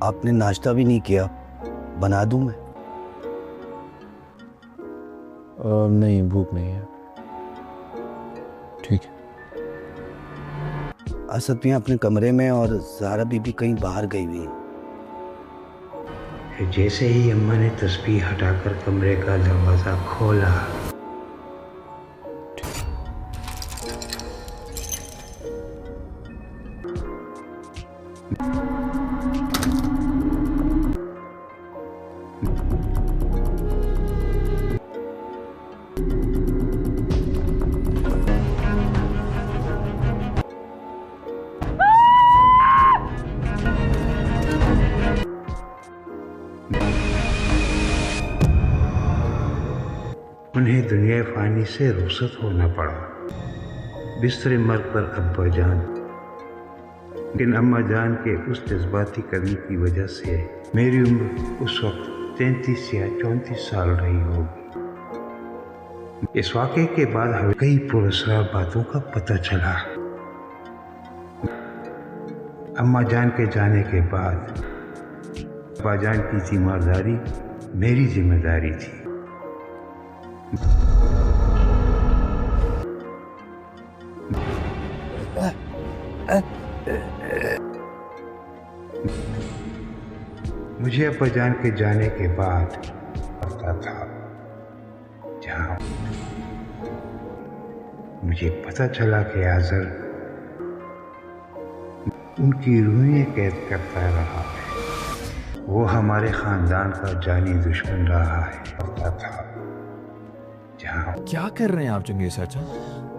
आपने नाश्ता भी नहीं किया, बना दूं मैं? नहीं, भूख नहीं है। ठीक है। असद भी अपने कमरे में और ज़ारा बीबी कहीं बाहर गई हुई है। जैसे ही अम्मा ने तस्बीह हटाकर कमरे का दरवाज़ा खोला, उन्हें दुनिया फ़ानी से रुखसत होना पड़ा। बिस्तरे मर्ग पर अब्बा जान, लेकिन अम्मा जान के उस जज्बाती कदम की वजह से मेरी उम्र उस वक्त 33 या 34 साल रही होगी। इस वाक़े के बाद हमें कई पुरअसरार बातों का पता चला। अम्मा जान के जाने के बाद अब्बा जान की जिम्मेदारी मेरी जिम्मेदारी थी। मुझे अब्बा जान के जाने के बाद पता था, जहां मुझे पता चला कि आज़र उनकी रूहें कैद करता रहा है। वो हमारे खानदान का जानी दुश्मन रहा है। पता था जहां। क्या कर रहे हैं आप चंगेज चाचा?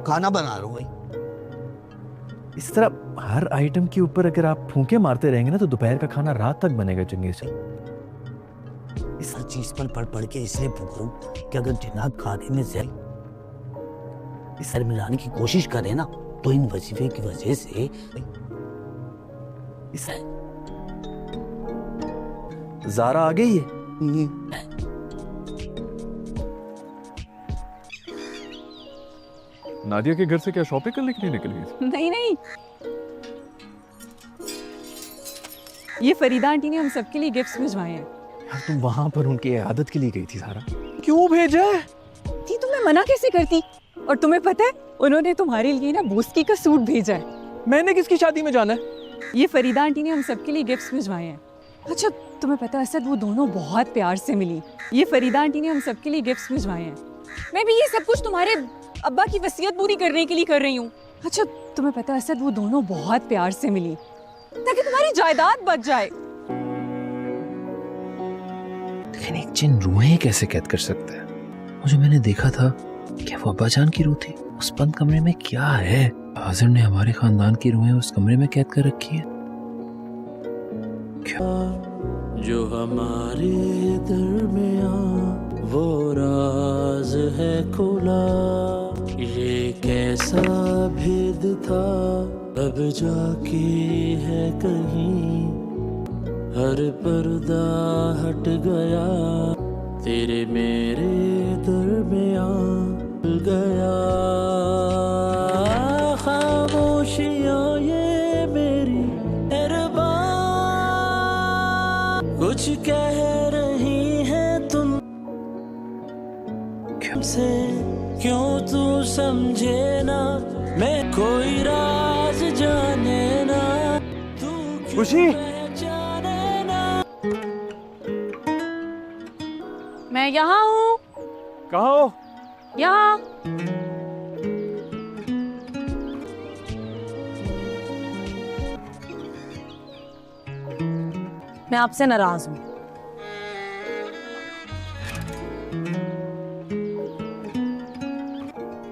खाना बना रहा हूँ भाई। इस तरह हर आइटम के ऊपर अगर आप फूंके मारते रहेंगे ना तो दोपहर का खाना रात तक बनेगा चंगेज चाचा। इस हर चीज पर पढ़ के इसलिए भूख रहा हूँ कि अगर जिन्नात खाने में इस सर मिलाने की कोशिश करे ना तो इन वजीफे की वजह से इस ज़ारा आ गई है। नादिया के घर से क्या शॉपिंग करने के लिए निकल गई थी? नहीं नहीं, ये फरीदा आंटी ने हम सबके लिए गिफ्ट्स भिजवाए हैं। यार तुम वहां पर उनकी आदत के लिए गई थी ज़ारा, क्यों भेजा है? थी तो मैं मना कैसे करती? और तुम्हें पता है उन्होंने तुम्हारे लिए ना बोस्की का सूट भेजा है। मैंने किसकी शादी में जाना है? ये फरीदा आंटी ने हम सबके लिए गिफ्ट्स भिजवाए हैं। अच्छा तुम्हें पता है असद, वो दोनों बहुत प्यार से मिली। ये फरीदा आंटी ने हम सबके लिए गिफ्ट्स भिजवाए हैं। मैं भी ये सब कुछ तुम्हारे अब्बा की वसीयत पूरी करने के लिए कर रही हूँ। अच्छा तुम्हें पता है असद, वो दोनों बहुत प्यार से मिली ताकि तुम्हारी जायदाद बच जाए। लेकिन एक जिन रूहें कैसे कैद कर सकता है? वो जो मैंने देखा था, क्या वो अब्बा जान की रूह थी? उस बंद कमरे में क्या है? आज़र ने हमारे खानदान की रूहें उस कमरे में कैद कर रखी है क्या? जो हमारे दरमियां वो राज है खुला, ये कैसा भेद था अब जाके है कहीं, हर पर्दा हट गया तेरे मेरे दरमियां गया। खामोशियां ये मेरी मेहरबान कुछ कह रही है तुम से, क्यों तू समझे ना मैं कोई राज जाने ना, तू खुशी जाने ना। मैं यहाँ हूँ। कहाँ हो? यहाँ। मैं आपसे नाराज हूँ।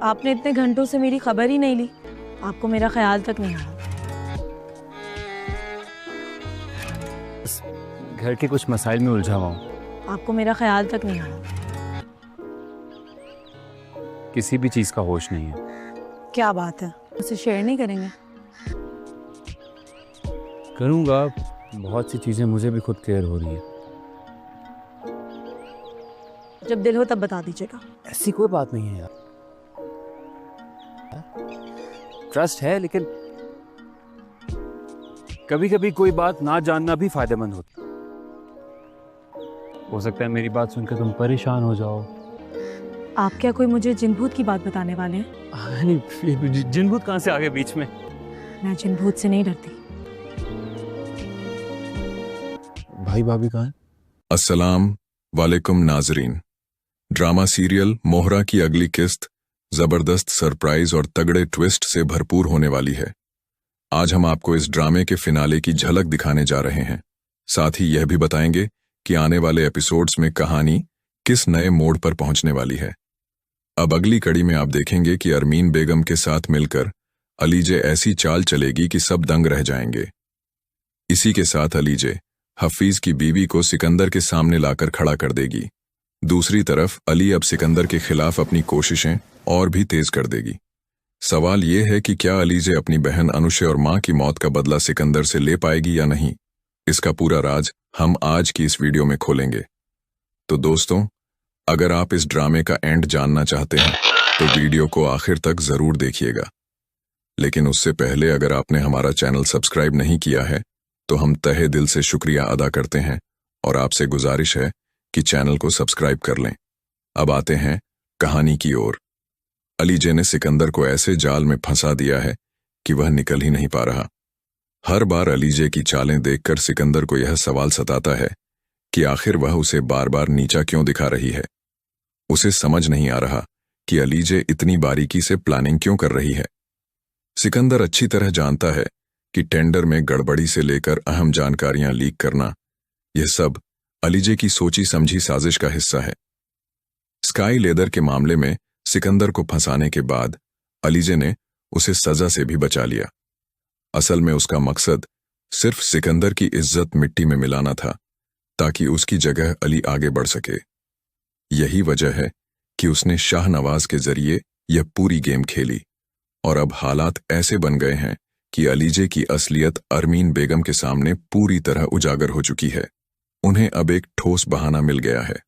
आपने इतने घंटों से मेरी खबर ही नहीं ली, आपको मेरा ख्याल तक नहीं आया। घर के कुछ मसाइल में उलझा हुआ हूँ। आपको मेरा ख्याल तक नहीं आया। किसी भी चीज का होश नहीं है। क्या बात है, उसे शेयर नहीं करेंगे? करूँगा, बहुत सी चीजें मुझे भी खुद क्लियर हो रही है। जब दिल हो तब बता दीजिएगा। ऐसी कोई बात नहीं है यार, ट्रस्ट है, लेकिन कभी कभी कोई बात ना जानना भी फायदेमंद होती है। हो सकता है मेरी बात सुनकर तुम परेशान हो जाओ। आप क्या कोई मुझे जिन भूत की बात बताने वाले हैं? नहीं, ये जिन भूत कहाँ से आ गए बीच में? मैं जिन भूत से नहीं डरती। भाई भाभी कहाँ हैं? अस्सलाम वालेकुम नाजरीन। ड्रामा सीरियल मोहरा की अगली किस्त जबरदस्त सरप्राइज और तगड़े ट्विस्ट से भरपूर होने वाली है। आज हम आपको इस ड्रामे के फिनाले की झलक दिखाने जा रहे हैं। साथ ही यह भी बताएंगे कि आने वाले एपिसोड्स में कहानी किस नए मोड़ पर पहुंचने वाली है। अब अगली कड़ी में आप देखेंगे कि अरमीन बेगम के साथ मिलकर अलीजे ऐसी चाल चलेगी कि सब दंग रह जाएंगे। इसी के साथ अलीजे हफीज की बीवी को सिकंदर के सामने लाकर खड़ा कर देगी। दूसरी तरफ अली अब सिकंदर के खिलाफ अपनी कोशिशें और भी तेज कर देगी। सवाल यह है कि क्या अलीजे अपनी बहन अनुशे और मां की मौत का बदला सिकंदर से ले पाएगी या नहीं। इसका पूरा राज हम आज की इस वीडियो में खोलेंगे। तो दोस्तों, अगर आप इस ड्रामे का एंड जानना चाहते हैं तो वीडियो को आखिर तक जरूर देखिएगा। लेकिन उससे पहले अगर आपने हमारा चैनल सब्सक्राइब नहीं किया है तो हम तहे दिल से शुक्रिया अदा करते हैं और आपसे गुजारिश है कि चैनल को सब्सक्राइब कर लें। अब आते हैं कहानी की ओर। अलीजे ने सिकंदर को ऐसे जाल में फंसा दिया है कि वह निकल ही नहीं पा रहा। हर बार अलीजे की चालें देखकर सिकंदर को यह सवाल सताता है कि आखिर वह उसे बार बार नीचा क्यों दिखा रही है। उसे समझ नहीं आ रहा कि अलीजे इतनी बारीकी से प्लानिंग क्यों कर रही है। सिकंदर अच्छी तरह जानता है कि टेंडर में गड़बड़ी से लेकर अहम जानकारियां लीक करना, यह सब अलीजे की सोची समझी साजिश का हिस्सा है। स्काई लेदर के मामले में सिकंदर को फंसाने के बाद अलीजे ने उसे सजा से भी बचा लिया। असल में उसका मकसद सिर्फ सिकंदर की इज्जत मिट्टी में मिलाना था ताकि उसकी जगह अली आगे बढ़ सके। यही वजह है कि उसने शाहनवाज के जरिए यह पूरी गेम खेली और अब हालात ऐसे बन गए हैं कि अलीजे की असलियत अरमीन बेगम के सामने पूरी तरह उजागर हो चुकी है। उन्हें अब एक ठोस बहाना मिल गया है।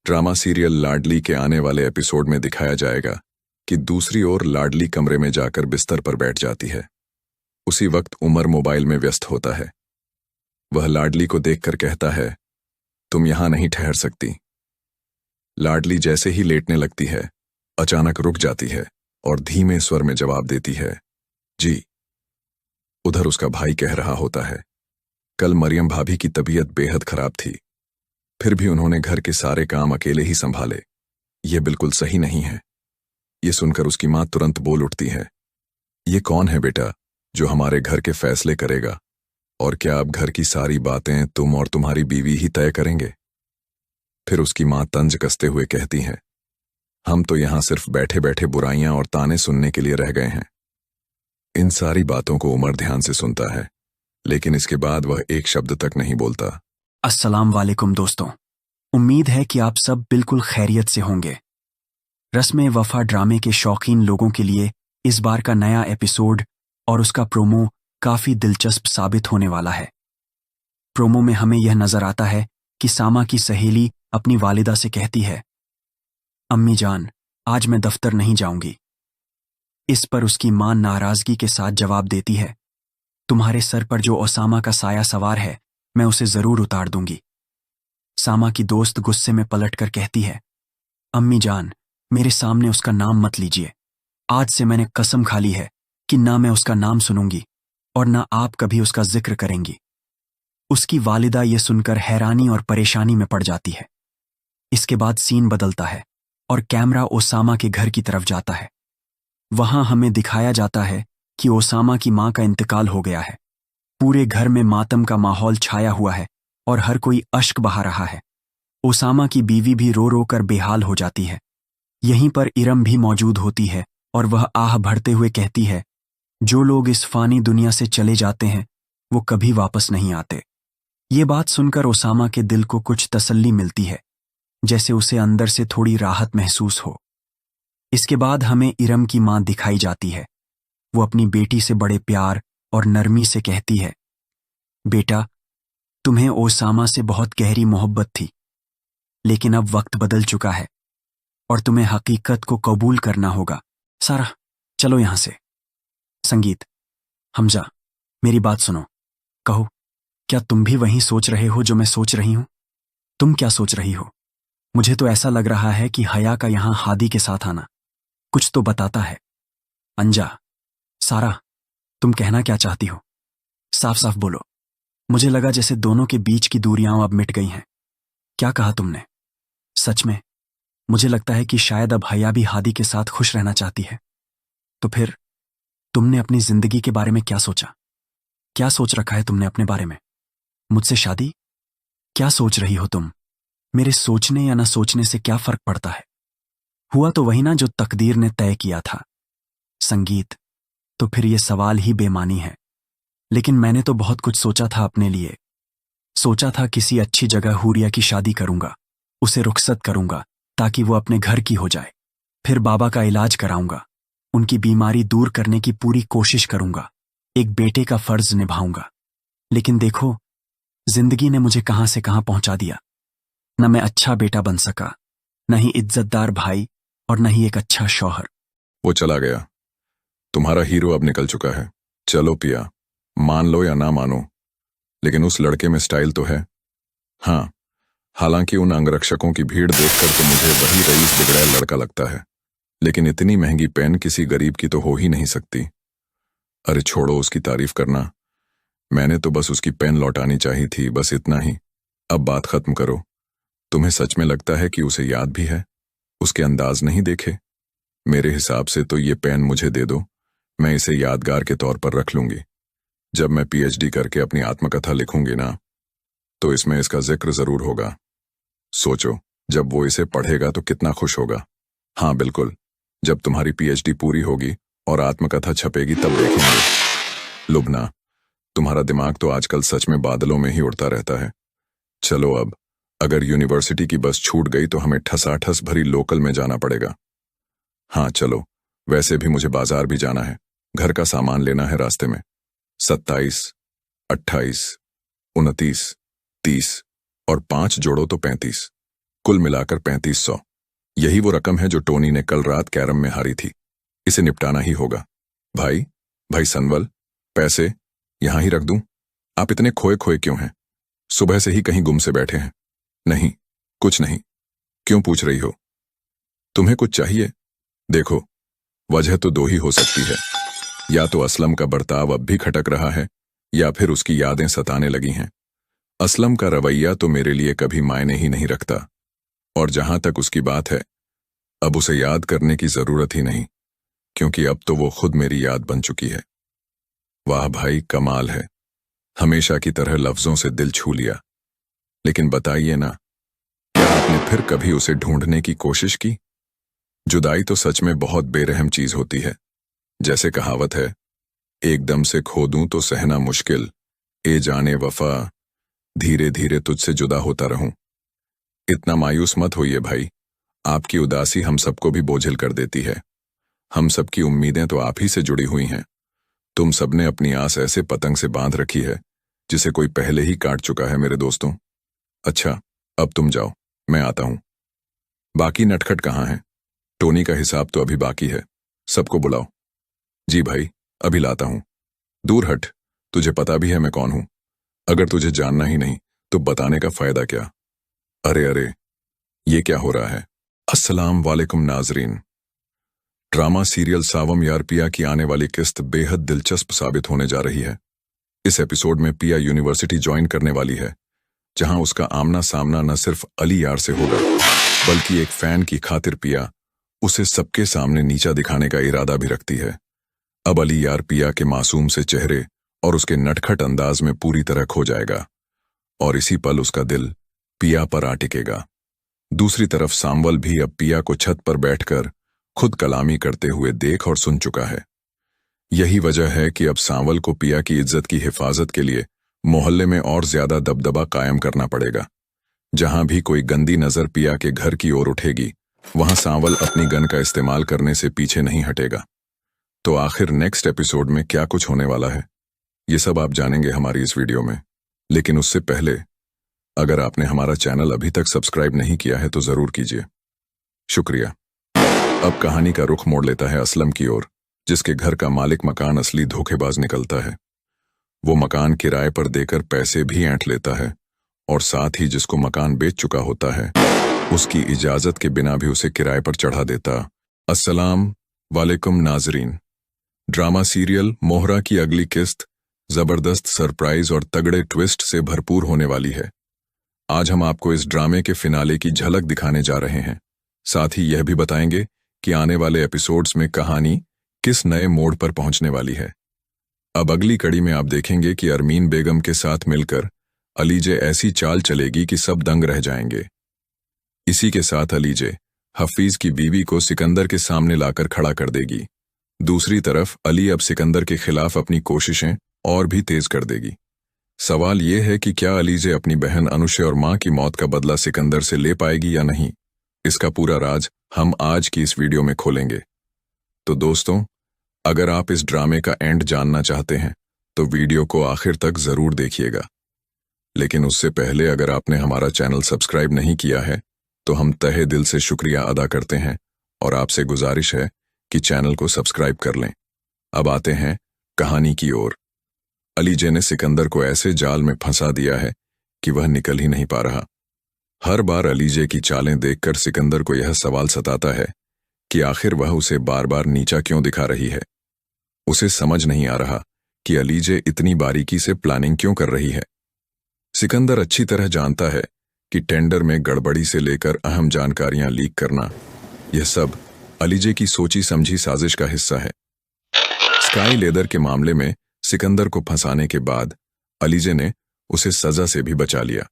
ड्रामा सीरियल लाडली के आने वाले एपिसोड में दिखाया जाएगा कि दूसरी ओर लाडली कमरे में जाकर बिस्तर पर बैठ जाती है। उसी वक्त उमर मोबाइल में व्यस्त होता है। वह लाडली को देखकर कहता है, तुम यहां नहीं ठहर सकती। लाडली जैसे ही लेटने लगती है, अचानक रुक जाती है और धीमे स्वर में जवाब देती है, जी। उधर उसका भाई कह रहा होता है, कल मरियम भाभी की तबीयत बेहद खराब थी, फिर भी उन्होंने घर के सारे काम अकेले ही संभाले। यह बिल्कुल सही नहीं है। यह सुनकर उसकी मां तुरंत बोल उठती है, ये कौन है बेटा जो हमारे घर के फैसले करेगा, और क्या अब घर की सारी बातें तुम और तुम्हारी बीवी ही तय करेंगे। फिर उसकी मां तंज कसते हुए कहती है, हम तो यहां सिर्फ बैठे बैठे बुराइयां और ताने सुनने के लिए रह गए हैं। इन सारी बातों को उमर ध्यान से सुनता है, लेकिन इसके बाद वह एक शब्द तक नहीं बोलता। अस्सलाम वालेकुम दोस्तों, उम्मीद है कि आप सब बिल्कुल खैरियत से होंगे। रस्म वफा ड्रामे के शौकीन लोगों के लिए इस बार का नया एपिसोड और उसका प्रोमो काफी दिलचस्प साबित होने वाला है। प्रोमो में हमें यह नजर आता है कि सामा की सहेली अपनी वालिदा से कहती है, अम्मी जान, आज मैं दफ्तर नहीं जाऊंगी। इस पर उसकी मां नाराजगी के साथ जवाब देती है, तुम्हारे सर पर जो ओसामा का साया सवार है, मैं उसे जरूर उतार दूंगी। सामा की दोस्त गुस्से में पलटकर कहती है, अम्मी जान, मेरे सामने उसका नाम मत लीजिए। आज से मैंने कसम खा ली है कि ना मैं उसका नाम सुनूंगी और ना आप कभी उसका जिक्र करेंगी। उसकी वालिदा यह सुनकर हैरानी और परेशानी में पड़ जाती है। इसके बाद सीन बदलता है और कैमरा ओसामा के घर की तरफ जाता है। वहां हमें दिखाया जाता है कि ओसामा की मां का इंतकाल हो गया है। पूरे घर में मातम का माहौल छाया हुआ है और हर कोई अश्क बहा रहा है। ओसामा की बीवी भी रो रो कर बेहाल हो जाती है। यहीं पर इरम भी मौजूद होती है और वह आह भरते हुए कहती है, जो लोग इस फानी दुनिया से चले जाते हैं वो कभी वापस नहीं आते। ये बात सुनकर ओसामा के दिल को कुछ तसल्ली मिलती है, जैसे उसे अंदर से थोड़ी राहत महसूस हो। इसके बाद हमें इरम की मां दिखाई जाती है। वो अपनी बेटी से बड़े प्यार और नरमी से कहती है, बेटा, तुम्हें ओसामा से बहुत गहरी मोहब्बत थी, लेकिन अब वक्त बदल चुका है और तुम्हें हकीकत को कबूल करना होगा। सारा, चलो यहां से। संगीत, हमजा, मेरी बात सुनो। कहो, क्या तुम भी वही सोच रहे हो जो मैं सोच रही हूं? तुम क्या सोच रही हो? मुझे तो ऐसा लग रहा है कि हया का यहां हादी के साथ आना कुछ तो बताता है। अंजा, सारा, तुम कहना क्या चाहती हो? साफ साफ बोलो। मुझे लगा जैसे दोनों के बीच की दूरियां अब मिट गई हैं। क्या कहा तुमने? सच में? मुझे लगता है कि शायद अब हया भी हादी के साथ खुश रहना चाहती है। तो फिर तुमने अपनी जिंदगी के बारे में क्या सोचा? क्या सोच रखा है तुमने अपने बारे में? मुझसे शादी? क्या सोच रही हो तुम? मेरे सोचने या न सोचने से क्या फर्क पड़ता है? हुआ तो वही ना जो तकदीर ने तय किया था। संगीत, तो फिर ये सवाल ही बेमानी है। लेकिन मैंने तो बहुत कुछ सोचा था अपने लिए। सोचा था किसी अच्छी जगह हूरिया की शादी करूंगा, उसे रुखसत करूंगा ताकि वो अपने घर की हो जाए। फिर बाबा का इलाज कराऊंगा, उनकी बीमारी दूर करने की पूरी कोशिश करूंगा, एक बेटे का फर्ज निभाऊंगा। लेकिन देखो, जिंदगी ने मुझे कहां से कहां पहुंचा दिया। न मैं अच्छा बेटा बन सका, न ही इज्जतदार भाई, और न ही एक अच्छा शौहर। वो चला गया। तुम्हारा हीरो अब निकल चुका है। चलो पिया, मान लो या ना मानो, लेकिन उस लड़के में स्टाइल तो है। हाँ, हालांकि उन अंगरक्षकों की भीड़ देखकर तो मुझे वही रईस बिगड़ैल लड़का लगता है, लेकिन इतनी महंगी पेन किसी गरीब की तो हो ही नहीं सकती। अरे छोड़ो उसकी तारीफ करना, मैंने तो बस उसकी पेन लौटानी चाहिए थी, बस इतना ही। अब बात खत्म करो। तुम्हें सच में लगता है कि उसे याद भी है? उसके अंदाज नहीं देखे? मेरे हिसाब से तो ये पेन मुझे दे दो, मैं इसे यादगार के तौर पर रख लूंगी। जब मैं पीएचडी करके अपनी आत्मकथा लिखूंगी ना, तो इसमें इसका जिक्र जरूर होगा। सोचो, जब वो इसे पढ़ेगा तो कितना खुश होगा। हाँ बिल्कुल, जब तुम्हारी पीएचडी पूरी होगी और आत्मकथा छपेगी तब देखेंगे। लुबना, तुम्हारा दिमाग तो आजकल सच में बादलों में ही उड़ता रहता है। चलो अब, अगर यूनिवर्सिटी की बस छूट गई तो हमें ठसाठस भरी लोकल में जाना पड़ेगा। हाँ चलो, वैसे भी मुझे बाजार भी जाना है, घर का सामान लेना है रास्ते में। 27, 28, 29, 30 और 5 जोड़ो तो 35, कुल मिलाकर 3500। यही वो रकम है जो टोनी ने कल रात कैरम में हारी थी। इसे निपटाना ही होगा। भाई सनवल, पैसे यहां ही रख दूं? आप इतने खोए खोए क्यों हैं? सुबह से ही कहीं गुम से बैठे हैं? नहीं, कुछ नहीं। क्यों पूछ रही हो? तुम्हें कुछ चाहिए? देखो, वजह तो दो ही हो सकती है। या तो असलम का बर्ताव अब भी खटक रहा है, या फिर उसकी यादें सताने लगी हैं। असलम का रवैया तो मेरे लिए कभी मायने ही नहीं रखता, और जहां तक उसकी बात है, अब उसे याद करने की जरूरत ही नहीं, क्योंकि अब तो वो खुद मेरी याद बन चुकी है। वाह भाई, कमाल है, हमेशा की तरह लफ्जों से दिल छू लिया। लेकिन बताइए ना, क्या आपने फिर कभी उसे ढूंढने की कोशिश की? जुदाई तो सच में बहुत बेरहम चीज होती है। जैसे कहावत है, एकदम से खो दूं तो सहना मुश्किल, ए जाने वफा, धीरे धीरे तुझसे जुदा होता रहूं। इतना मायूस मत होइए भाई, आपकी उदासी हम सबको भी बोझिल कर देती है। हम सबकी उम्मीदें तो आप ही से जुड़ी हुई हैं। तुम सबने अपनी आस ऐसे पतंग से बांध रखी है जिसे कोई पहले ही काट चुका है मेरे दोस्तों। अच्छा, अब तुम जाओ, मैं आता हूं। बाकी नटखट कहाँ हैं? टोनी का हिसाब तो अभी बाकी है, सबको बुलाओ। जी भाई, अभी लाता हूं। दूर हट, तुझे पता भी है मैं कौन हूं। अगर तुझे जानना ही नहीं तो बताने का फायदा क्या? अरे, ये क्या हो रहा है? अस्सलाम वालेकुम नाजरीन। ड्रामा सीरियल सावम यार पिया की आने वाली किस्त बेहद दिलचस्प साबित होने जा रही है। इस एपिसोड में पिया यूनिवर्सिटी ज्वाइन करने वाली है, जहां उसका आमना सामना न सिर्फ अली यार से होगा, बल्कि एक फैन की खातिर पिया उसे सबके सामने नीचा दिखाने का इरादा भी रखती है। अब अली यार पिया के मासूम से चेहरे और उसके नटखट अंदाज में पूरी तरह खो जाएगा, और इसी पल उसका दिल पिया पर आ टिकेगा। दूसरी तरफ सांवल भी अब पिया को छत पर बैठकर खुद कलामी करते हुए देख और सुन चुका है। यही वजह है कि अब सांवल को पिया की इज्जत की हिफाजत के लिए मोहल्ले में और ज्यादा दबदबा कायम करना पड़ेगा। जहां भी कोई गंदी नजर पिया के घर की ओर उठेगी, वहां सांवल अपनी गन का इस्तेमाल करने से पीछे नहीं हटेगा। तो आखिर नेक्स्ट एपिसोड में क्या कुछ होने वाला है, ये सब आप जानेंगे हमारी इस वीडियो में। लेकिन उससे पहले, अगर आपने हमारा चैनल अभी तक सब्सक्राइब नहीं किया है तो जरूर कीजिए। शुक्रिया। अब कहानी का रुख मोड़ लेता है असलम की ओर, जिसके घर का मालिक मकान असली धोखेबाज निकलता है। वो मकान किराए पर देकर पैसे भी ऐंठ लेता है और साथ ही जिसको मकान बेच चुका होता है उसकी इजाजत के बिना भी उसे किराए पर चढ़ा देता। अस्सलाम वालेकुम नाजरीन। ड्रामा सीरियल मोहरा की अगली किस्त जबरदस्त सरप्राइज और तगड़े ट्विस्ट से भरपूर होने वाली है। आज हम आपको इस ड्रामे के फिनाले की झलक दिखाने जा रहे हैं। साथ ही यह भी बताएंगे कि आने वाले एपिसोड्स में कहानी किस नए मोड़ पर पहुंचने वाली है। अब अगली कड़ी में आप देखेंगे कि अरमीन बेगम के साथ मिलकर अलीजे ऐसी चाल चलेगी कि सब दंग रह जाएंगे। इसी के साथ अलीजे हफीज की बीवी को सिकंदर के सामने लाकर खड़ा कर देगी। दूसरी तरफ अली अब सिकंदर के खिलाफ अपनी कोशिशें और भी तेज कर देगी। सवाल यह है कि क्या अलीजे अपनी बहन अनुशा और मां की मौत का बदला सिकंदर से ले पाएगी या नहीं। इसका पूरा राज हम आज की इस वीडियो में खोलेंगे। तो दोस्तों, अगर आप इस ड्रामे का एंड जानना चाहते हैं तो वीडियो को आखिर तक जरूर देखिएगा। लेकिन उससे पहले अगर आपने हमारा चैनल सब्सक्राइब नहीं किया है तो हम तहे दिल से शुक्रिया अदा करते हैं और आपसे गुजारिश है कि चैनल को सब्सक्राइब कर लें। अब आते हैं कहानी की ओर। अलीजे ने सिकंदर को ऐसे जाल में फंसा दिया है कि वह निकल ही नहीं पा रहा। हर बार अलीजे की चालें देखकर सिकंदर को यह सवाल सताता है कि आखिर वह उसे बार बार नीचा क्यों दिखा रही है। उसे समझ नहीं आ रहा कि अलीजे इतनी बारीकी से प्लानिंग क्यों कर रही है। सिकंदर अच्छी तरह जानता है कि टेंडर में गड़बड़ी से लेकर अहम जानकारियां लीक करना, यह सब अलीजे की सोची समझी साजिश का हिस्सा है। स्काई लेदर के मामले में सिकंदर को फंसाने के बाद अलीजे ने उसे सजा से भी बचा लिया।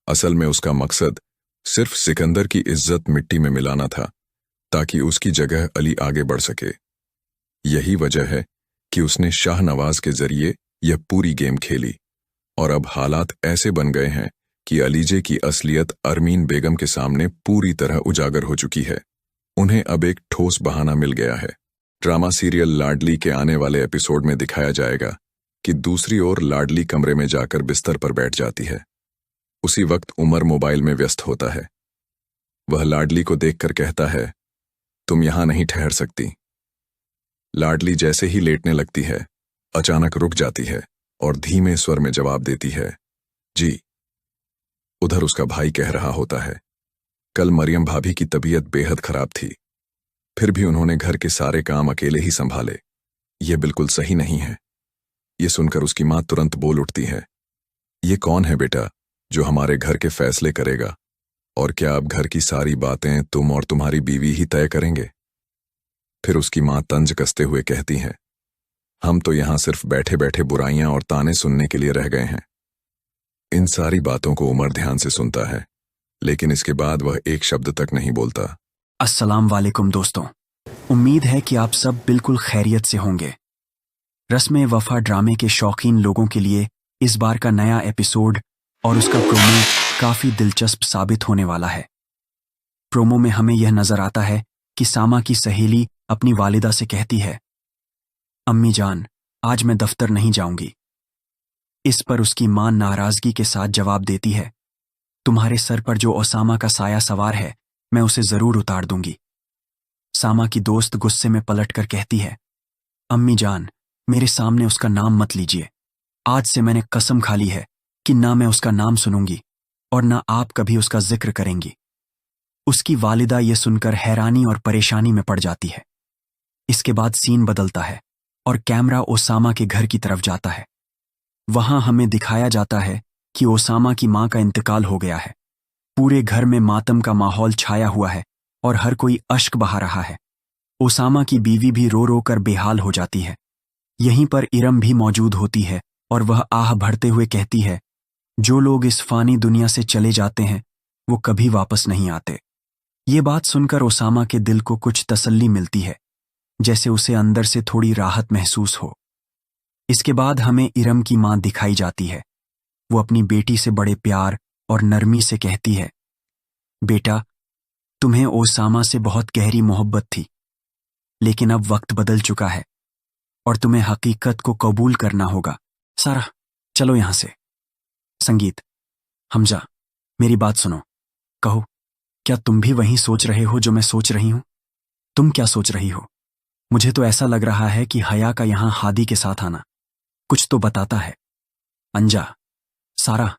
असल में उसका मकसद सिर्फ सिकंदर की इज्जत मिट्टी में मिलाना था ताकि उसकी जगह अली आगे बढ़ सके। यही वजह है कि उसने शाहनवाज के जरिए यह पूरी गेम खेली और अब हालात ऐसे बन गए हैं कि अलीजे की असलियत अरमीन बेगम के सामने पूरी तरह उजागर हो चुकी है। उन्हें अब एक ठोस बहाना मिल गया है। ड्रामा सीरियल लाडली के आने वाले एपिसोड में दिखाया जाएगा कि दूसरी ओर लाडली कमरे में जाकर बिस्तर पर बैठ जाती है। उसी वक्त उमर मोबाइल में व्यस्त होता है। वह लाडली को देखकर कहता है, तुम यहां नहीं ठहर सकती। लाडली जैसे ही लेटने लगती है अचानक रुक जाती है और धीमे स्वर में जवाब देती है, जी। उधर उसका भाई कह रहा होता है, कल मरियम भाभी की तबीयत बेहद खराब थी, फिर भी उन्होंने घर के सारे काम अकेले ही संभाले। यह बिल्कुल सही नहीं है। यह सुनकर उसकी मां तुरंत बोल उठती है, ये कौन है बेटा जो हमारे घर के फैसले करेगा, और क्या अब घर की सारी बातें तुम और तुम्हारी बीवी ही तय करेंगे। फिर उसकी मां तंज कसते हुए कहती है, हम तो यहां सिर्फ बैठे बैठे बुराइयां और ताने सुनने के लिए रह गए हैं। इन सारी बातों को उमर ध्यान से सुनता है, लेकिन इसके बाद वह एक शब्द तक नहीं बोलता। अस्सलाम वालेकुम दोस्तों, उम्मीद है कि आप सब बिल्कुल खैरियत से होंगे। रस्म वफा ड्रामे के शौकीन लोगों के लिए इस बार का नया एपिसोड और उसका प्रोमो काफी दिलचस्प साबित होने वाला है। प्रोमो में हमें यह नजर आता है कि सामा की सहेली अपनी वालिदा से कहती है, अम्मी जान, आज मैं दफ्तर नहीं जाऊंगी। इस पर उसकी मां नाराजगी के साथ जवाब देती है, तुम्हारे सर पर जो ओसामा का साया सवार है मैं उसे जरूर उतार दूंगी। सामा की दोस्त गुस्से में पलटकर कहती है, अम्मी जान, मेरे सामने उसका नाम मत लीजिए। आज से मैंने कसम खा ली है कि ना मैं उसका नाम सुनूंगी और ना आप कभी उसका जिक्र करेंगी। उसकी वालिदा यह सुनकर हैरानी और परेशानी में पड़ जाती है। इसके बाद सीन बदलता है और कैमरा ओसामा के घर की तरफ जाता है। वहां हमें दिखाया जाता है कि ओसामा की मां का इंतकाल हो गया है। पूरे घर में मातम का माहौल छाया हुआ है और हर कोई अश्क बहा रहा है। ओसामा की बीवी भी रो रो कर बेहाल हो जाती है। यहीं पर इरम भी मौजूद होती है और वह आह भरते हुए कहती है, जो लोग इस फानी दुनिया से चले जाते हैं वो कभी वापस नहीं आते। ये बात सुनकर ओसामा के दिल को कुछ तसल्ली मिलती है, जैसे उसे अंदर से थोड़ी राहत महसूस हो। इसके बाद हमें इरम की मां दिखाई जाती है। वो अपनी बेटी से बड़े प्यार और नरमी से कहती है, बेटा, तुम्हें ओसामा से बहुत गहरी मोहब्बत थी, लेकिन अब वक्त बदल चुका है और तुम्हें हकीकत को कबूल करना होगा। सारा, चलो यहां से। संगीत, हमजा, मेरी बात सुनो। कहो, क्या तुम भी वही सोच रहे हो जो मैं सोच रही हूं? तुम क्या सोच रही हो? मुझे तो ऐसा लग रहा है कि हया का यहां हादी के साथ आना कुछ तो बताता है। अंजा, सारा,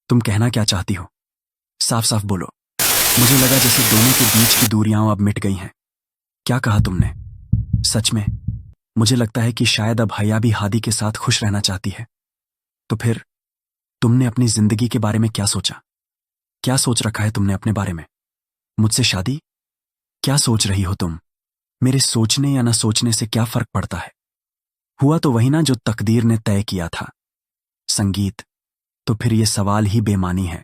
तुम कहना क्या चाहती हो? साफ साफ बोलो। मुझे लगा जैसे दोनों के बीच की दूरियां अब मिट गई हैं। क्या कहा तुमने? सच में? मुझे लगता है कि शायद अब हया भी हादी के साथ खुश रहना चाहती है। तो फिर तुमने अपनी जिंदगी के बारे में क्या सोचा? क्या सोच रखा है तुमने अपने बारे में? मुझसे शादी? क्या सोच रही हो तुम? मेरे सोचने या ना सोचने से क्या फर्क पड़ता है? हुआ तो वही ना जो तकदीर ने तय किया था। संगीत, तो फिर ये सवाल ही बेमानी है।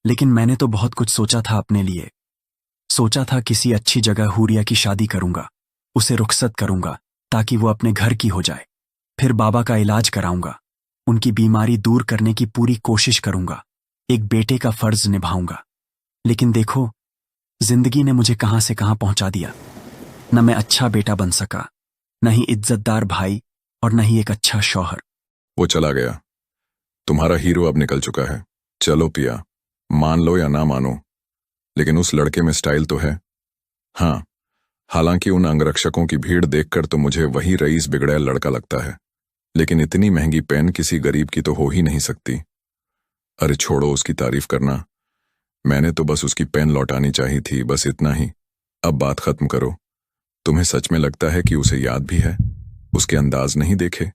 लेकिन मैंने तो बहुत कुछ सोचा था अपने लिए। सोचा था किसी अच्छी जगह हूरिया की शादी करूंगा, उसे रुखसत करूंगा ताकि वो अपने घर की हो जाए। फिर बाबा का इलाज कराऊंगा, उनकी बीमारी दूर करने की पूरी कोशिश करूंगा, एक बेटे का फर्ज निभाऊंगा। लेकिन देखो, जिंदगी ने मुझे कहां से कहां पहुंचा दिया। न मैं अच्छा बेटा बन सका, न ही इज्जतदार भाई, और न ही एक अच्छा शौहर। वो चला गया, तुम्हारा हीरो अब निकल चुका है। चलो पिया, मान लो या ना मानो, लेकिन उस लड़के में स्टाइल तो है। हाँ, हालांकि उन अंगरक्षकों की भीड़ देखकर तो मुझे वही रईस बिगड़ैल लड़का लगता है, लेकिन इतनी महंगी पेन किसी गरीब की तो हो ही नहीं सकती। अरे छोड़ो उसकी तारीफ करना, मैंने तो बस उसकी पेन लौटानी चाहिए थी, बस इतना ही। अब बात खत्म करो। तुम्हें सच में लगता है कि उसे याद भी है? उसके अंदाज नहीं देखे?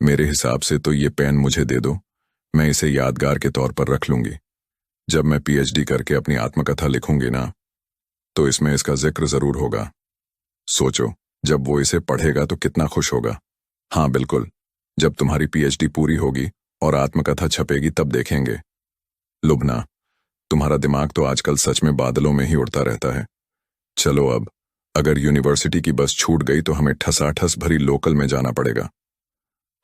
मेरे हिसाब से तो ये पेन मुझे दे दो, मैं इसे यादगार के तौर पर रख लूंगी। जब मैं पीएचडी करके अपनी आत्मकथा लिखूंगी ना, तो इसमें इसका जिक्र जरूर होगा। सोचो, जब वो इसे पढ़ेगा तो कितना खुश होगा। हाँ बिल्कुल, जब तुम्हारी पीएचडी पूरी होगी और आत्मकथा छपेगी तब देखेंगे। लुबना, तुम्हारा दिमाग तो आजकल सच में बादलों में ही उड़ता रहता है। चलो अब, अगर यूनिवर्सिटी की बस छूट गई तो हमें ठसाठस भरी लोकल में जाना पड़ेगा।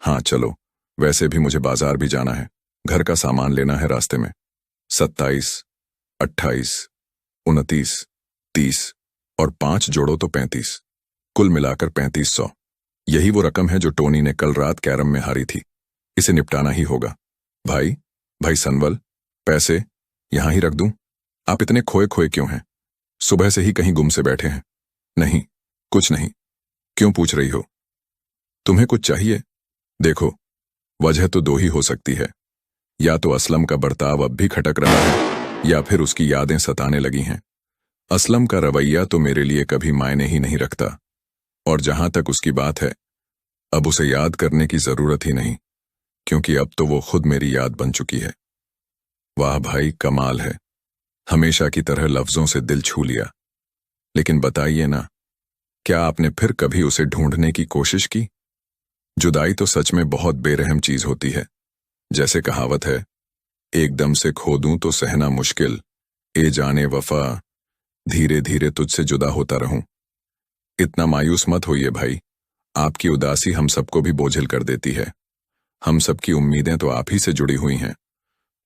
हाँ चलो, वैसे भी मुझे बाजार भी जाना है, घर का सामान लेना है रास्ते में। 27, 28, 29, 30 और 5 जोड़ो तो 35, कुल मिलाकर 3500। यही वो रकम है जो टोनी ने कल रात कैरम में हारी थी। इसे निपटाना ही होगा। भाई सनवल, पैसे यहां ही रख दूं? आप इतने खोए खोए क्यों हैं? सुबह से ही कहीं गुम से बैठे हैं? नहीं, कुछ नहीं। क्यों पूछ रही हो? तुम्हें कुछ चाहिए? देखो, वजह तो 2 ही हो सकती है। या तो असलम का बर्ताव अब भी खटक रहा है, या फिर उसकी यादें सताने लगी हैं। असलम का रवैया तो मेरे लिए कभी मायने ही नहीं रखता, और जहां तक उसकी बात है, अब उसे याद करने की जरूरत ही नहीं, क्योंकि अब तो वो खुद मेरी याद बन चुकी है। वाह भाई, कमाल है, हमेशा की तरह लफ्जों से दिल छू लिया। लेकिन बताइए ना, क्या आपने फिर कभी उसे ढूंढने की कोशिश की? जुदाई तो सच में बहुत बेरहम चीज होती है। जैसे कहावत है, एकदम से खो दूं तो सहना मुश्किल, ए जाने वफा, धीरे धीरे तुझसे जुदा होता रहूं। इतना मायूस मत होइए भाई, आपकी उदासी हम सबको भी बोझिल कर देती है। हम सबकी उम्मीदें तो आप ही से जुड़ी हुई हैं।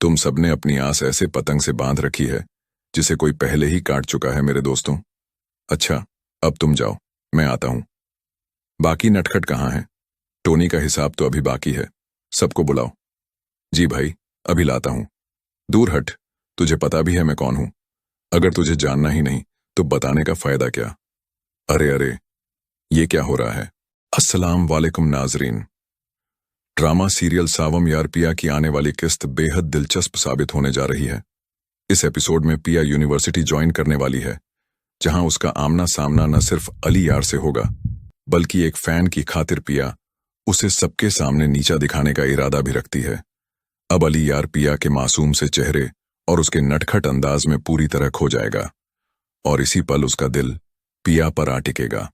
तुम सबने अपनी आस ऐसे पतंग से बांध रखी है जिसे कोई पहले ही काट चुका है मेरे दोस्तों। अच्छा, अब तुम जाओ, मैं आता हूं। बाकी नटखट कहाँ है? टोनी का हिसाब तो अभी बाकी है, सबको बुलाओ। जी भाई, अभी लाता हूं। दूर हट, तुझे पता भी है मैं कौन हूं। अगर तुझे जानना ही नहीं तो बताने का फायदा क्या? अरे, ये क्या हो रहा है? अस्सलाम वालेकुम नाजरीन। ड्रामा सीरियल सावम यार पिया की आने वाली किस्त बेहद दिलचस्प साबित होने जा रही है। इस एपिसोड में पिया यूनिवर्सिटी ज्वाइन करने वाली है, जहां उसका आमना सामना न सिर्फ अली यार से होगा, बल्कि एक फैन की खातिर पिया उसे सबके सामने नीचा दिखाने का इरादा भी रखती है। अब अली यार पिया के मासूम से चेहरे और उसके नटखट अंदाज में पूरी तरह खो जाएगा, और इसी पल उसका दिल पिया पर आ टिकेगा।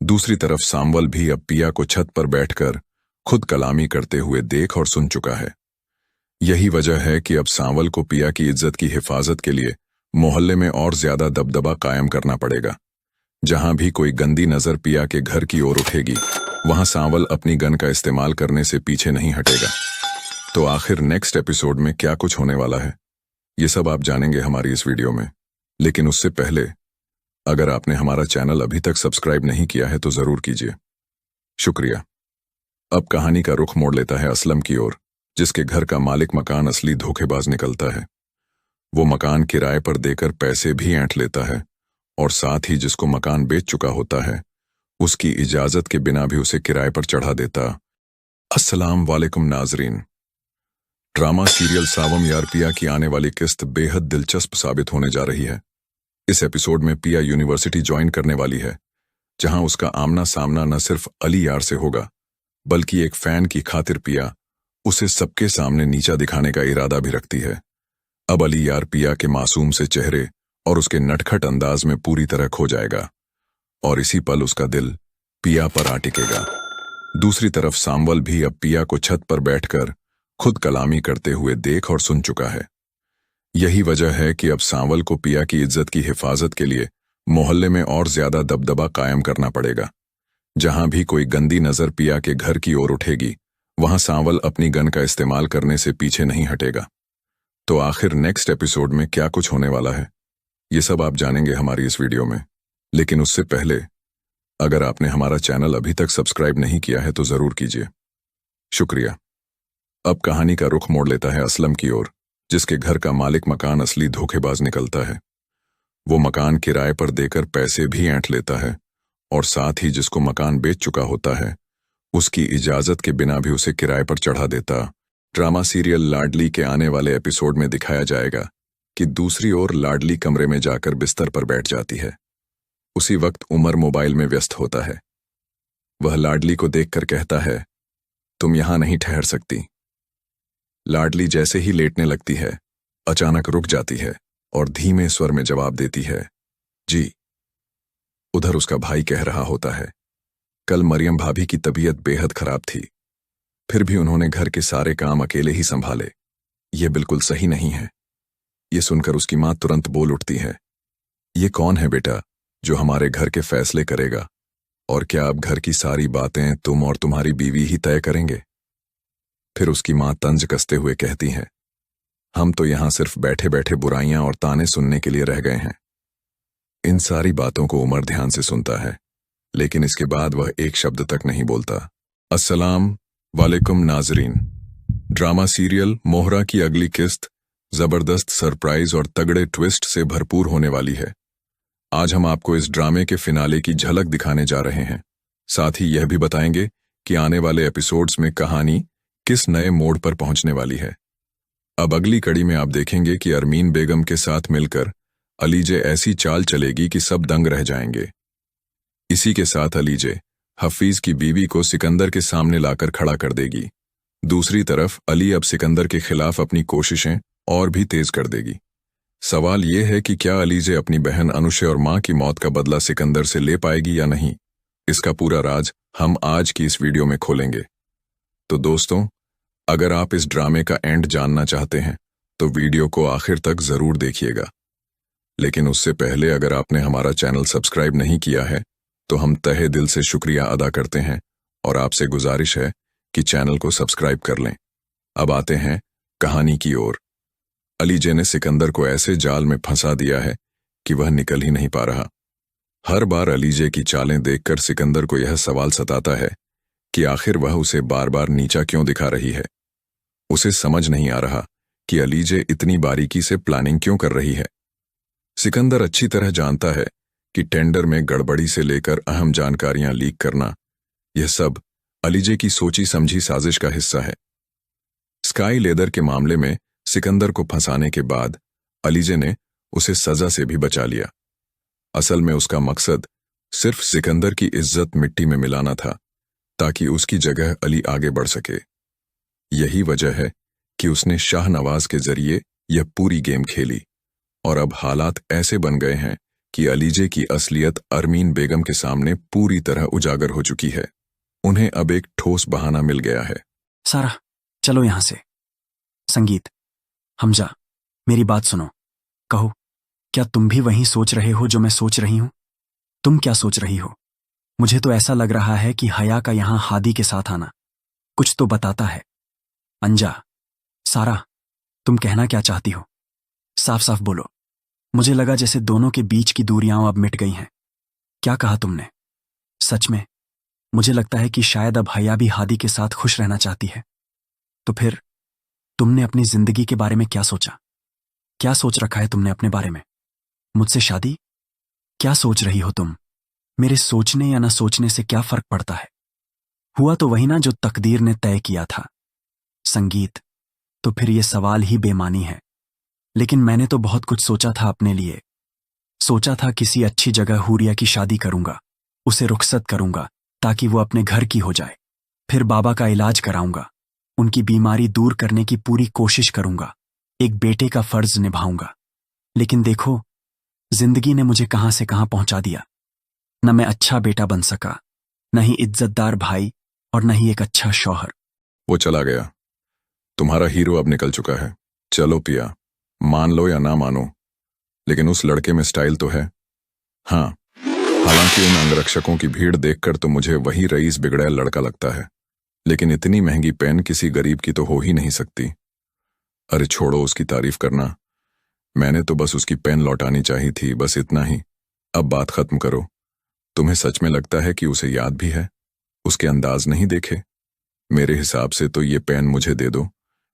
दूसरी तरफ सांवल भी अब पिया को छत पर बैठकर खुद कलामी करते हुए देख और सुन चुका है। यही वजह है कि अब सांवल को पिया की इज्जत की हिफाजत के लिए मोहल्ले में और ज्यादा दबदबा कायम करना पड़ेगा। जहां भी कोई गंदी नजर पिया के घर की ओर उठेगी, वहां सांवल अपनी गन का इस्तेमाल करने से पीछे नहीं हटेगा। तो आखिर नेक्स्ट एपिसोड में क्या कुछ होने वाला है, ये सब आप जानेंगे हमारी इस वीडियो में। लेकिन उससे पहले, अगर आपने हमारा चैनल अभी तक सब्सक्राइब नहीं किया है तो जरूर कीजिए। शुक्रिया। अब कहानी का रुख मोड़ लेता है असलम की ओर, जिसके घर का मालिक मकान असली धोखेबाज निकलता है। वो मकान किराए पर देकर पैसे भी ऐंठ लेता है, और साथ ही जिसको मकान बेच चुका होता है उसकी इजाजत के बिना भी उसे किराए पर चढ़ा देता। अस्सलाम वालेकुम नाजरीन। ड्रामा सीरियल सावम यार पिया की आने वाली किस्त बेहद दिलचस्प साबित होने जा रही है। इस एपिसोड में पिया यूनिवर्सिटी ज्वाइन करने वाली है, जहां उसका आमना सामना न सिर्फ अली यार से होगा, बल्कि एक फैन की खातिर पिया उसे सबके सामने नीचा दिखाने का इरादा भी रखती है। अब अली यार पिया के मासूम से चेहरे और उसके नटखट अंदाज में पूरी तरह खो जाएगा और इसी पल उसका दिल पिया पर आ टिकेगा। दूसरी तरफ सांवल भी अब पिया को छत पर बैठकर खुद कलामी करते हुए देख और सुन चुका है। यही वजह है कि अब सांवल को पिया की इज्जत की हिफाजत के लिए मोहल्ले में और ज्यादा दबदबा कायम करना पड़ेगा। जहां भी कोई गंदी नजर पिया के घर की ओर उठेगी, वहां सांवल अपनी गन का इस्तेमाल करने से पीछे नहीं हटेगा। तो आखिर नेक्स्ट एपिसोड में क्या कुछ होने वाला है, ये सब आप जानेंगे हमारी इस वीडियो में। लेकिन उससे पहले अगर आपने हमारा चैनल अभी तक सब्सक्राइब नहीं किया है तो जरूर कीजिए। शुक्रिया। अब कहानी का रुख मोड़ लेता है असलम की ओर, जिसके घर का मालिक मकान असली धोखेबाज निकलता है। वो मकान किराए पर देकर पैसे भी ऐंठ लेता है और साथ ही जिसको मकान बेच चुका होता है उसकी इजाजत के बिना भी उसे किराए पर चढ़ा देता। ड्रामा सीरियल लाडली के आने वाले एपिसोड में दिखाया जाएगा कि दूसरी ओर लाडली कमरे में जाकर बिस्तर पर बैठ जाती है। उसी वक्त उमर मोबाइल में व्यस्त होता है। वह लाडली को देखकर कहता है, तुम यहां नहीं ठहर सकती। लाडली जैसे ही लेटने लगती है, अचानक रुक जाती है और धीमे स्वर में जवाब देती है, जी। उधर उसका भाई कह रहा होता है, कल मरियम भाभी की तबीयत बेहद खराब थी, फिर भी उन्होंने घर के सारे काम अकेले ही संभाले। ये बिल्कुल सही नहीं है। ये सुनकर उसकी मां तुरंत बोल उठती है, ये कौन है बेटा जो हमारे घर के फैसले करेगा? और क्या अब घर की सारी बातें तुम और तुम्हारी बीवी ही तय करेंगे? फिर उसकी मां तंज कसते हुए कहती है, हम तो यहां सिर्फ बैठे बैठे बुराइयां और ताने सुनने के लिए रह गए हैं। इन सारी बातों को उमर ध्यान से सुनता है, लेकिन इसके बाद वह एक शब्द तक नहीं बोलता। अस्सलाम वालेकुम नाजरीन। ड्रामा सीरियल मोहरा की अगली किस्त जबरदस्त सरप्राइज और तगड़े ट्विस्ट से भरपूर होने वाली है। आज हम आपको इस ड्रामे के फिनाले की झलक दिखाने जा रहे हैं। साथ ही यह भी बताएंगे कि आने वाले एपिसोड्स में कहानी किस नए मोड़ पर पहुंचने वाली है। अब अगली कड़ी में आप देखेंगे कि अरमीन बेगम के साथ मिलकर अलीजे ऐसी चाल चलेगी कि सब दंग रह जाएंगे। इसी के साथ अलीजे हफीज की बीवी को सिकंदर के सामने लाकर खड़ा कर देगी। दूसरी तरफ अली अब सिकंदर के खिलाफ अपनी कोशिशें और भी तेज कर देगी। सवाल यह है कि क्या अलीजे अपनी बहन अनुशे और मां की मौत का बदला सिकंदर से ले पाएगी या नहीं। इसका पूरा राज हम आज की इस वीडियो में खोलेंगे। तो दोस्तों, अगर आप इस ड्रामे का एंड जानना चाहते हैं तो वीडियो को आखिर तक जरूर देखिएगा। लेकिन उससे पहले अगर आपने हमारा चैनल सब्सक्राइब नहीं किया है तो हम तहे दिल से शुक्रिया अदा करते हैं और आपसे गुजारिश है कि चैनल को सब्सक्राइब कर लें। अब आते हैं कहानी की ओर। अलीजे ने सिकंदर को ऐसे जाल में फंसा दिया है कि वह निकल ही नहीं पा रहा। हर बार अलीजे की चालें देखकर सिकंदर को यह सवाल सताता है कि आखिर वह उसे बार बार नीचा क्यों दिखा रही है। उसे समझ नहीं आ रहा कि अलीजे इतनी बारीकी से प्लानिंग क्यों कर रही है। सिकंदर अच्छी तरह जानता है कि टेंडर में गड़बड़ी से लेकर अहम जानकारियां लीक करना, यह सब अलीजे की सोची समझी साजिश का हिस्सा है। स्काई लेदर के मामले में सिकंदर को फंसाने के बाद अलीजे ने उसे सजा से भी बचा लिया। असल में उसका मकसद सिर्फ सिकंदर की इज्जत मिट्टी में मिलाना था ताकि उसकी जगह अली आगे बढ़ सके। यही वजह है कि उसने शाहनवाज के जरिए यह पूरी गेम खेली और अब हालात ऐसे बन गए हैं कि अलीजे की असलियत अरमीन बेगम के सामने पूरी तरह उजागर हो चुकी है। उन्हें अब एक ठोस बहाना मिल गया है। सारा, चलो यहां से। संगीत, हमजा, मेरी बात सुनो। कहो, क्या तुम भी वही सोच रहे हो जो मैं सोच रही हूं? तुम क्या सोच रही हो? मुझे तो ऐसा लग रहा है कि हया का यहां हादी के साथ आना कुछ तो बताता है। अंजा, सारा, तुम कहना क्या चाहती हो? साफ साफ बोलो। मुझे लगा जैसे दोनों के बीच की दूरियां अब मिट गई हैं। क्या कहा तुमने? सच में? मुझे लगता है कि शायद अब हया भी हादी के साथ खुश रहना चाहती है। तो फिर तुमने अपनी जिंदगी के बारे में क्या सोचा? क्या सोच रखा है तुमने अपने बारे में? मुझसे शादी? क्या सोच रही हो तुम? मेरे सोचने या ना सोचने से क्या फर्क पड़ता है? हुआ तो वही ना जो तकदीर ने तय किया था। संगीत, तो फिर ये सवाल ही बेमानी है। लेकिन मैंने तो बहुत कुछ सोचा था अपने लिए। सोचा था किसी अच्छी जगह हूरिया की शादी करूंगा, उसे रुखसत करूंगा ताकि वो अपने घर की हो जाए। फिर बाबा का इलाज कराऊंगा, उनकी बीमारी दूर करने की पूरी कोशिश करूंगा, एक बेटे का फर्ज निभाऊंगा। लेकिन देखो, जिंदगी ने मुझे कहां से कहां पहुंचा दिया। न मैं अच्छा बेटा बन सका, न ही इज्जतदार भाई, और न ही एक अच्छा शौहर। वो चला गया, तुम्हारा हीरो अब निकल चुका है। चलो पिया, मान लो या ना मानो, लेकिन उस लड़के में स्टाइल तो है। हाँ, हालांकि उन अंगरक्षकों की भीड़ देखकर तो मुझे वही रईस बिगड़ैल लड़का लगता है, लेकिन इतनी महंगी पेन किसी गरीब की तो हो ही नहीं सकती। अरे छोड़ो उसकी तारीफ करना, मैंने तो बस उसकी पेन लौटानी चाहिए थी, बस इतना ही। अब बात खत्म करो। तुम्हें सच में लगता है कि उसे याद भी है? उसके अंदाज नहीं देखे? मेरे हिसाब से तो ये पेन मुझे दे दो,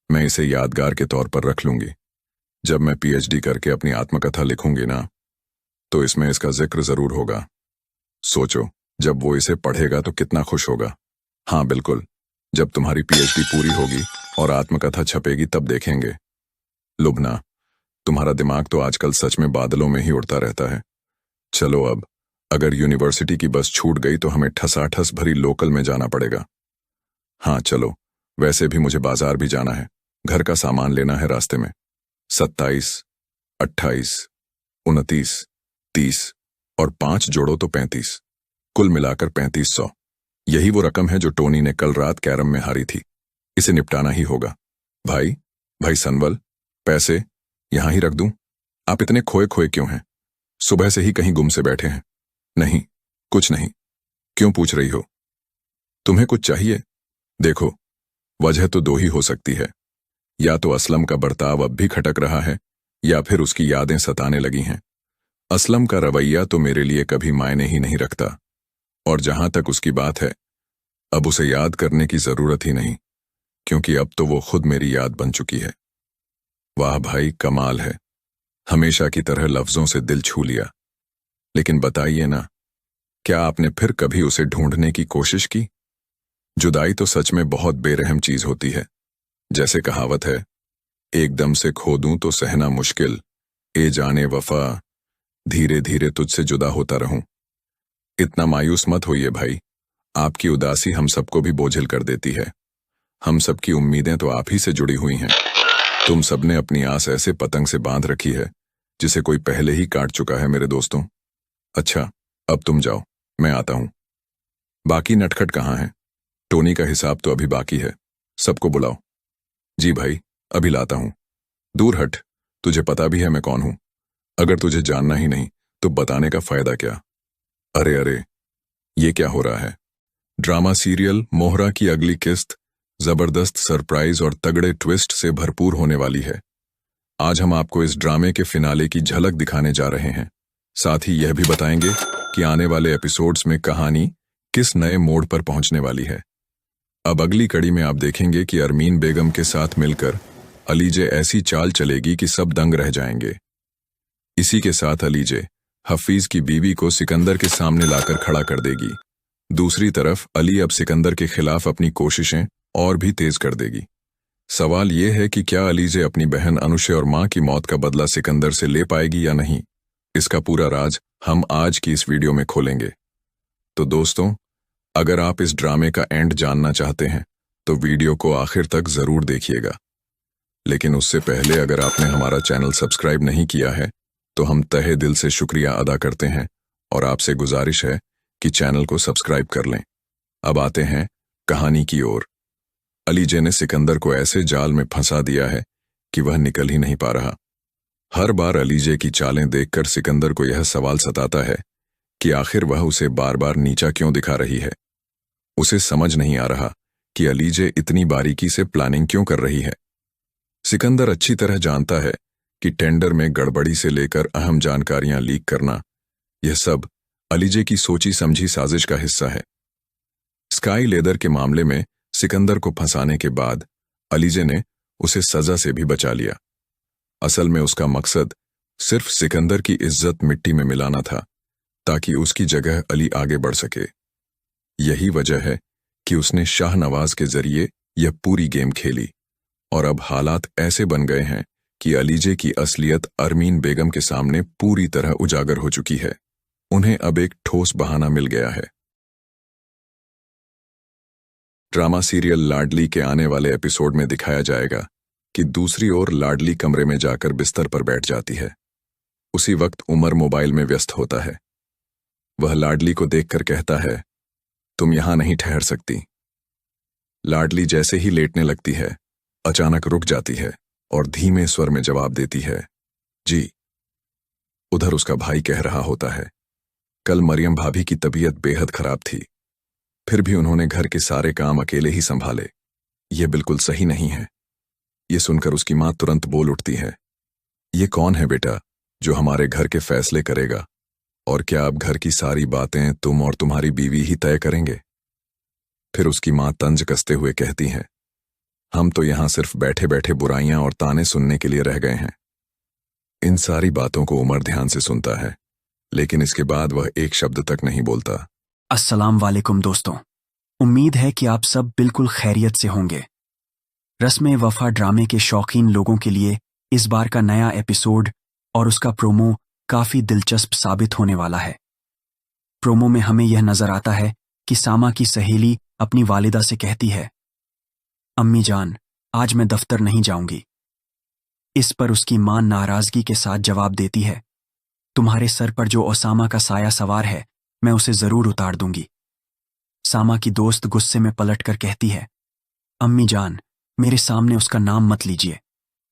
मैं इसे यादगार के तौर पर रख लूंगी। जब मैं पीएचडी करके अपनी आत्मकथा लिखूंगी ना, तो इसमें इसका जिक्र जरूर होगा। सोचो, जब वो इसे पढ़ेगा तो कितना खुश होगा। हाँ बिल्कुल, जब तुम्हारी पीएचडी पूरी होगी और आत्मकथा छपेगी तब देखेंगे। लुबना, तुम्हारा दिमाग तो आजकल सच में बादलों में ही उड़ता रहता है। चलो अब, अगर यूनिवर्सिटी की बस छूट गई तो हमें ठसाठस भरी लोकल में जाना पड़ेगा। हाँ चलो, वैसे भी मुझे बाजार भी जाना है, घर का सामान लेना है रास्ते में। 27, 28, 29, 30 और 5 जोड़ो तो 35, कुल मिलाकर 3500। यही वो रकम है जो टोनी ने कल रात कैरम में हारी थी। इसे निपटाना ही होगा। भाई सनवल, पैसे यहां ही रख दूं? आप इतने खोए खोए क्यों हैं? सुबह से ही कहीं गुम से बैठे हैं। नहीं, कुछ नहीं। क्यों पूछ रही हो? तुम्हें कुछ चाहिए? देखो, वजह तो 2 ही हो सकती है। या तो असलम का बर्ताव अब भी खटक रहा है, या फिर उसकी यादें सताने लगी हैं। असलम का रवैया तो मेरे लिए कभी मायने ही नहीं रखता, और जहां तक उसकी बात है, अब उसे याद करने की जरूरत ही नहीं, क्योंकि अब तो वो खुद मेरी याद बन चुकी है। वाह भाई, कमाल है, हमेशा की तरह लफ्जों से दिल छू लिया। लेकिन बताइए ना, क्या आपने फिर कभी उसे ढूंढने की कोशिश की? जुदाई तो सच में बहुत बेरहम चीज होती है। जैसे कहावत है, एकदम से खो दूं तो सहना मुश्किल, ए जाने वफा, धीरे धीरे तुझसे जुदा होता रहूं। इतना मायूस मत होइए भाई, आपकी उदासी हम सबको भी बोझिल कर देती है। हम सबकी उम्मीदें तो आप ही से जुड़ी हुई हैं। तुम सबने अपनी आस ऐसे पतंग से बांध रखी है जिसे कोई पहले ही काट चुका है मेरे दोस्तों। अच्छा, अब तुम जाओ, मैं आता हूं। बाकी नटखट कहाँ है? टोनी का हिसाब तो अभी बाकी है, सबको बुलाओ। जी भाई, अभी लाता हूं। दूर हट, तुझे पता भी है मैं कौन हूं। अगर तुझे जानना ही नहीं तो बताने का फायदा क्या? अरे, ये क्या हो रहा है? ड्रामा सीरियल मोहरा की अगली किस्त जबरदस्त सरप्राइज और तगड़े ट्विस्ट से भरपूर होने वाली है। आज हम आपको इस ड्रामे के फिनाले की झलक दिखाने जा रहे हैं। साथ ही यह भी बताएंगे कि आने वाले एपिसोड्स में कहानी किस नए मोड़ पर पहुंचने वाली है। अब अगली कड़ी में आप देखेंगे कि अरमीन बेगम के साथ मिलकर अलीजे ऐसी चाल चलेगी कि सब दंग रह जाएंगे। इसी के साथ अलीजे हफीज की बीवी को सिकंदर के सामने लाकर खड़ा कर देगी। दूसरी तरफ अली अब सिकंदर के खिलाफ अपनी कोशिशें और भी तेज कर देगी। सवाल यह है कि क्या अलीजे अपनी बहन अनुशे और मां की मौत का बदला सिकंदर से ले पाएगी या नहीं। इसका पूरा राज हम आज की इस वीडियो में खोलेंगे। तो दोस्तों, अगर आप इस ड्रामे का एंड जानना चाहते हैं तो वीडियो को आखिर तक जरूर देखिएगा। लेकिन उससे पहले अगर आपने हमारा चैनल सब्सक्राइब नहीं किया है तो हम तहे दिल से शुक्रिया अदा करते हैं और आपसे गुजारिश है कि चैनल को सब्सक्राइब कर लें। अब आते हैं कहानी की ओर। अलीजे ने सिकंदर को ऐसे जाल में फंसा दिया है कि वह निकल ही नहीं पा रहा। हर बार अलीजे की चालें देखकर सिकंदर को यह सवाल सताता है कि आखिर वह उसे बार बार नीचा क्यों दिखा रही है। उसे समझ नहीं आ रहा कि अलीजे इतनी बारीकी से प्लानिंग क्यों कर रही है। सिकंदर अच्छी तरह जानता है कि टेंडर में गड़बड़ी से लेकर अहम जानकारियां लीक करना, यह सब अलीजे की सोची समझी साजिश का हिस्सा है। स्काई लेदर के मामले में सिकंदर को फंसाने के बाद अलीजे ने उसे सजा से भी बचा लिया। असल में उसका मकसद सिर्फ सिकंदर की इज्जत मिट्टी में मिलाना था ताकि उसकी जगह अली आगे बढ़ सके। यही वजह है कि उसने शाहनवाज के जरिए यह पूरी गेम खेली और अब हालात ऐसे बन गए हैं कि अलीजे की असलियत अरमीन बेगम के सामने पूरी तरह उजागर हो चुकी है। उन्हें अब एक ठोस बहाना मिल गया है। ड्रामा सीरियल लाडली के आने वाले एपिसोड में दिखाया जाएगा कि दूसरी ओर लाडली कमरे में जाकर बिस्तर पर बैठ जाती है। उसी वक्त उमर मोबाइल में व्यस्त होता है। वह लाडली को देखकर कहता है, तुम यहां नहीं ठहर सकती। लाडली जैसे ही लेटने लगती है, अचानक रुक जाती है और धीमे स्वर में जवाब देती है, जी। उधर उसका भाई कह रहा होता है, कल मरियम भाभी की तबीयत बेहद खराब थी, फिर भी उन्होंने घर के सारे काम अकेले ही संभाले। ये बिल्कुल सही नहीं है। ये सुनकर उसकी मां तुरंत बोल उठती है, ये कौन है बेटा जो हमारे घर के फैसले करेगा? और क्या अब घर की सारी बातें तुम और तुम्हारी बीवी ही तय करेंगे? फिर उसकी मां तंज कसते हुए कहती है, हम तो यहां सिर्फ बैठे बैठे बुराइयां और ताने सुनने के लिए रह गए हैं। इन सारी बातों को उमर ध्यान से सुनता है, लेकिन इसके बाद वह एक शब्द तक नहीं बोलता। अस्सलाम वालेकुम दोस्तों, उम्मीद है कि आप सब बिल्कुल खैरियत से होंगे। रस्म वफा ड्रामे के शौकीन लोगों के लिए इस बार का नया एपिसोड और उसका प्रोमो काफी दिलचस्प साबित होने वाला है। प्रोमो में हमें यह नजर आता है कि सामा की सहेली अपनी वालिदा से कहती है, अम्मी जान, आज मैं दफ्तर नहीं जाऊंगी। इस पर उसकी मां नाराजगी के साथ जवाब देती है, तुम्हारे सर पर जो ओसामा का साया सवार है, मैं उसे जरूर उतार दूंगी। सामा की दोस्त गुस्से में पलटकर कहती है, अम्मी जान, मेरे सामने उसका नाम मत लीजिए।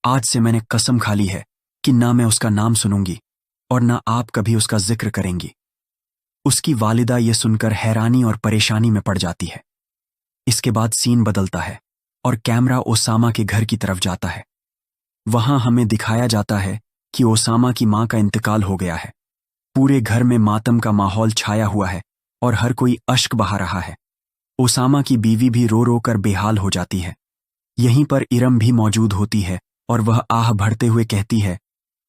आज से मैंने कसम खा ली है कि ना मैं उसका नाम सुनूंगी और ना आप कभी उसका जिक्र करेंगी। उसकी वालिदा यह सुनकर हैरानी और परेशानी में पड़ जाती है। इसके बाद सीन बदलता है और कैमरा ओसामा के घर की तरफ जाता है। वहां हमें दिखाया जाता है कि ओसामा की मां का इंतकाल हो गया है। पूरे घर में मातम का माहौल छाया हुआ है और हर कोई अश्क बहा रहा है। ओसामा की बीवी भी रो रो कर बेहाल हो जाती है। यहीं पर इरम भी मौजूद होती है और वह आह भरते हुए कहती है,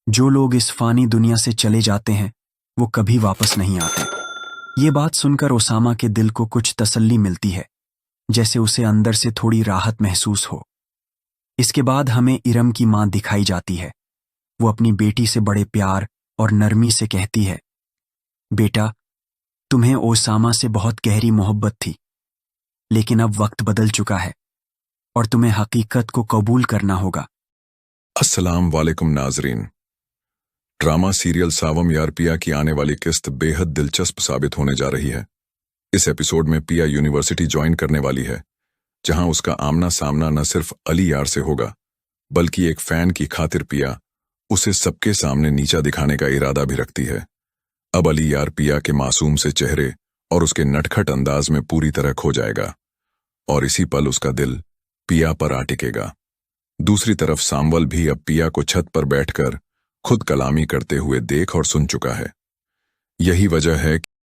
जो लोग इस फानी दुनिया से चले जाते हैं वो कभी वापस नहीं आते। ये बात सुनकर ओसामा के दिल को कुछ तसल्ली मिलती है, जैसे उसे अंदर से थोड़ी राहत महसूस हो। इसके बाद हमें इरम की मां दिखाई जाती है। वो अपनी बेटी से बड़े प्यार और नरमी से कहती है, बेटा, तुम्हें ओसामा से बहुत गहरी मोहब्बत थी, लेकिन अब वक्त बदल चुका है और तुम्हें हकीकत को कबूल करना होगा। अस्सलाम वालेकुम नाजरीन। ड्रामा सीरियल सावम यार पिया की आने वाली किस्त बेहद दिलचस्प साबित होने जा रही है। इस एपिसोड में पिया यूनिवर्सिटी ज्वाइन करने वाली है, जहां उसका आमना सामना न सिर्फ अली यार से होगा, बल्कि एक फैन की खातिर पिया उसे सबके सामने नीचा दिखाने का इरादा भी रखती है। अब अली यार पिया के मासूम से चेहरे और उसके नटखट अंदाज में पूरी तरह खो जाएगा और इसी पल उसका दिल पिया पर आ टिकेगा। दूसरी तरफ सांवल भी अब पिया को छत पर बैठकर खुद कलामी करते हुए देख और सुन चुका है। यही वजह है